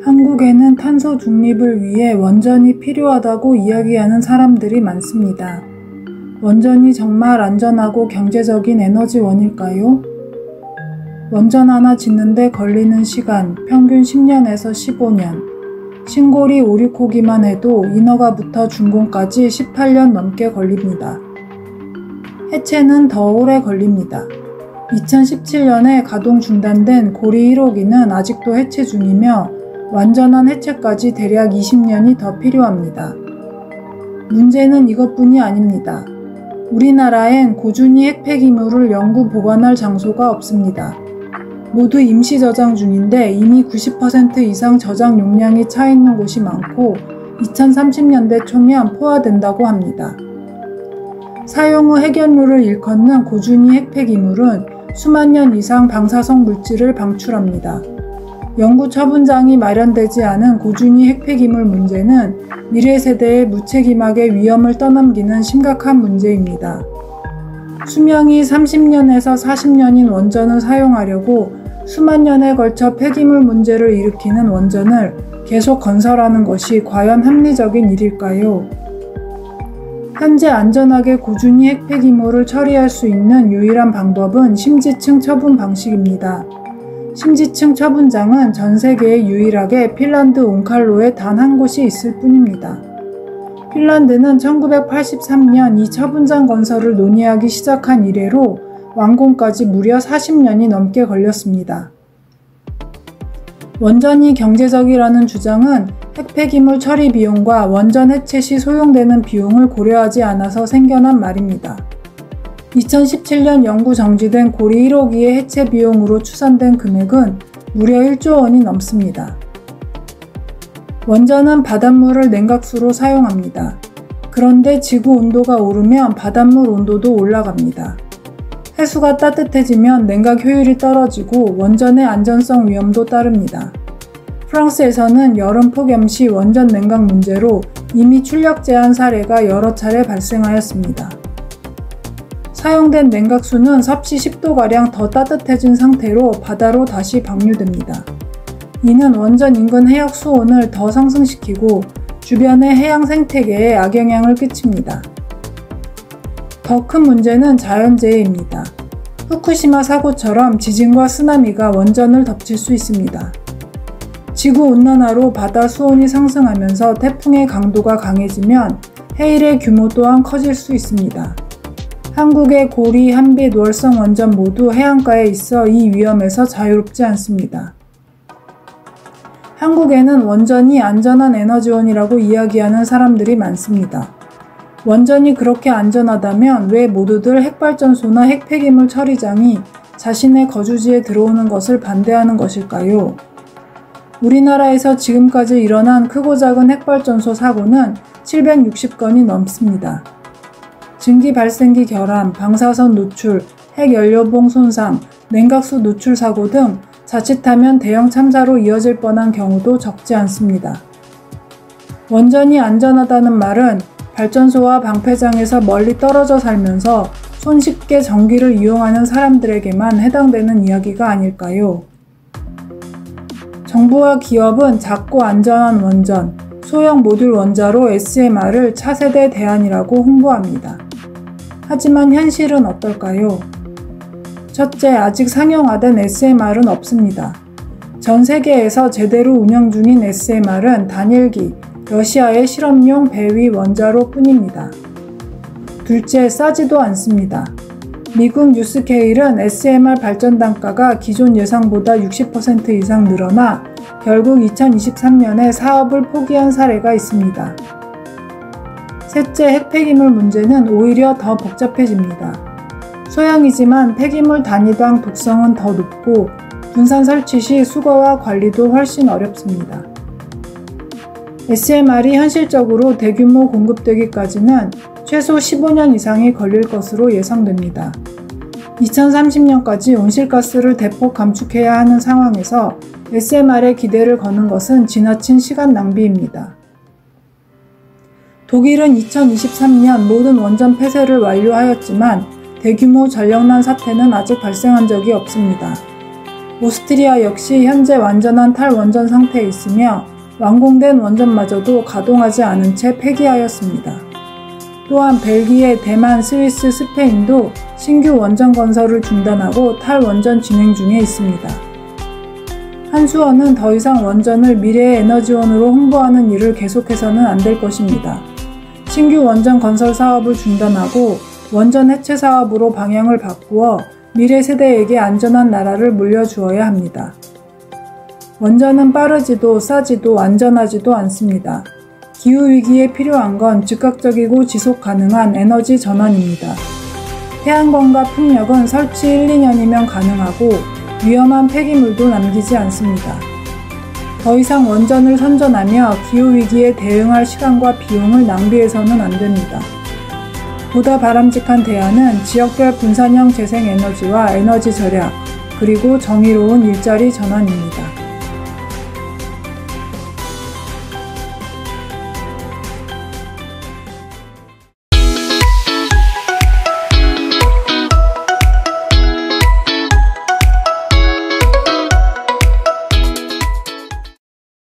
한국에는 탄소 중립을 위해 원전이 필요하다고 이야기하는 사람들이 많습니다. 원전이 정말 안전하고 경제적인 에너지원일까요? 원전 하나 짓는데 걸리는 시간 평균 10년에서 15년, 신고리 오리코기만 해도 인허가부터 준공까지 18년 넘게 걸립니다. 해체는 더 오래 걸립니다. 2017년에 가동 중단된 고리 1호기는 아직도 해체 중이며 완전한 해체까지 대략 20년이 더 필요합니다. 문제는 이것뿐이 아닙니다. 우리나라엔 고준위 핵폐기물을 영구 보관할 장소가 없습니다. 모두 임시 저장 중인데 이미 90% 이상 저장 용량이 차 있는 곳이 많고 2030년대 초면 포화된다고 합니다. 사용 후 핵연료를 일컫는 고준위 핵폐기물은 수만 년 이상 방사성 물질을 방출합니다. 영구 처분장이 마련되지 않은 고준위 핵폐기물 문제는 미래 세대의 무책임하게 위험을 떠넘기는 심각한 문제입니다. 수명이 30년에서 40년인 원전을 사용하려고 수만 년에 걸쳐 폐기물 문제를 일으키는 원전을 계속 건설하는 것이 과연 합리적인 일일까요? 현재 안전하게 고준위 핵폐기물을 처리할 수 있는 유일한 방법은 심지층 처분 방식입니다. 심지층 처분장은 전 세계에 유일하게 핀란드 온칼로에 단 한 곳이 있을 뿐입니다. 핀란드는 1983년 이 처분장 건설을 논의하기 시작한 이래로 완공까지 무려 40년이 넘게 걸렸습니다. 원전이 경제적이라는 주장은 핵폐기물 처리 비용과 원전 해체 시 소요되는 비용을 고려하지 않아서 생겨난 말입니다. 2017년 영구 정지된 고리 1호기의 해체 비용으로 추산된 금액은 무려 1조 원이 넘습니다. 원전은 바닷물을 냉각수로 사용합니다. 그런데 지구 온도가 오르면 바닷물 온도도 올라갑니다. 해수가 따뜻해지면 냉각 효율이 떨어지고 원전의 안전성 위험도 따릅니다. 프랑스에서는 여름 폭염 시 원전 냉각 문제로 이미 출력 제한 사례가 여러 차례 발생하였습니다. 사용된 냉각수는 섭씨 10도가량 더 따뜻해진 상태로 바다로 다시 방류됩니다. 이는 원전 인근 해역 수온을 더 상승시키고 주변의 해양 생태계에 악영향을 끼칩니다. 더 큰 문제는 자연재해입니다. 후쿠시마 사고처럼 지진과 쓰나미가 원전을 덮칠 수 있습니다. 지구온난화로 바다 수온이 상승하면서 태풍의 강도가 강해지면 해일의 규모 또한 커질 수 있습니다. 한국의 고리, 한빛, 월성 원전 모두 해안가에 있어 이 위험에서 자유롭지 않습니다. 한국에는 원전이 안전한 에너지원이라고 이야기하는 사람들이 많습니다. 원전이 그렇게 안전하다면 왜 모두들 핵발전소나 핵폐기물 처리장이 자신의 거주지에 들어오는 것을 반대하는 것일까요? 우리나라에서 지금까지 일어난 크고 작은 핵발전소 사고는 760건이 넘습니다. 증기 발생기 결함, 방사선 노출, 핵연료봉 손상, 냉각수 노출 사고 등 자칫하면 대형 참사로 이어질 뻔한 경우도 적지 않습니다. 원전이 안전하다는 말은 발전소와 방패장에서 멀리 떨어져 살면서 손쉽게 전기를 이용하는 사람들에게만 해당되는 이야기가 아닐까요? 정부와 기업은 작고 안전한 원전, 소형 모듈 원자로 SMR을 차세대 대안이라고 홍보합니다. 하지만 현실은 어떨까요? 첫째, 아직 상용화된 SMR은 없습니다. 전 세계에서 제대로 운영 중인 SMR은 단일기, 러시아의 실험용 배 위 원자로 뿐입니다. 둘째, 싸지도 않습니다. 미국 뉴스케일은 SMR 발전 단가가 기존 예상보다 60% 이상 늘어나 결국 2023년에 사업을 포기한 사례가 있습니다. 셋째, 핵폐기물 문제는 오히려 더 복잡해집니다. 소형이지만 폐기물 단위당 독성은 더 높고 분산 설치 시 수거와 관리도 훨씬 어렵습니다. SMR이 현실적으로 대규모 공급되기까지는 최소 15년 이상이 걸릴 것으로 예상됩니다. 2030년까지 온실가스를 대폭 감축해야 하는 상황에서 SMR에 기대를 거는 것은 지나친 시간 낭비입니다. 독일은 2023년 모든 원전 폐쇄를 완료하였지만 대규모 전력난 사태는 아직 발생한 적이 없습니다. 오스트리아 역시 현재 완전한 탈원전 상태에 있으며 완공된 원전마저도 가동하지 않은 채 폐기하였습니다. 또한 벨기에, 대만, 스위스, 스페인도 신규 원전 건설을 중단하고 탈원전 진행 중에 있습니다. 한수원은 더 이상 원전을 미래의 에너지원으로 홍보하는 일을 계속해서는 안 될 것입니다. 신규 원전 건설 사업을 중단하고 원전 해체 사업으로 방향을 바꾸어 미래 세대에게 안전한 나라를 물려주어야 합니다. 원전은 빠르지도 싸지도 안전하지도 않습니다. 기후위기에 필요한 건 즉각적이고 지속 가능한 에너지 전환입니다. 태양광과 풍력은 설치 1-2년이면 가능하고 위험한 폐기물도 남기지 않습니다. 더 이상 원전을 선전하며 기후위기에 대응할 시간과 비용을 낭비해서는 안 됩니다. 보다 바람직한 대안은 지역별 분산형 재생에너지와 에너지 절약, 그리고 정의로운 일자리 전환입니다.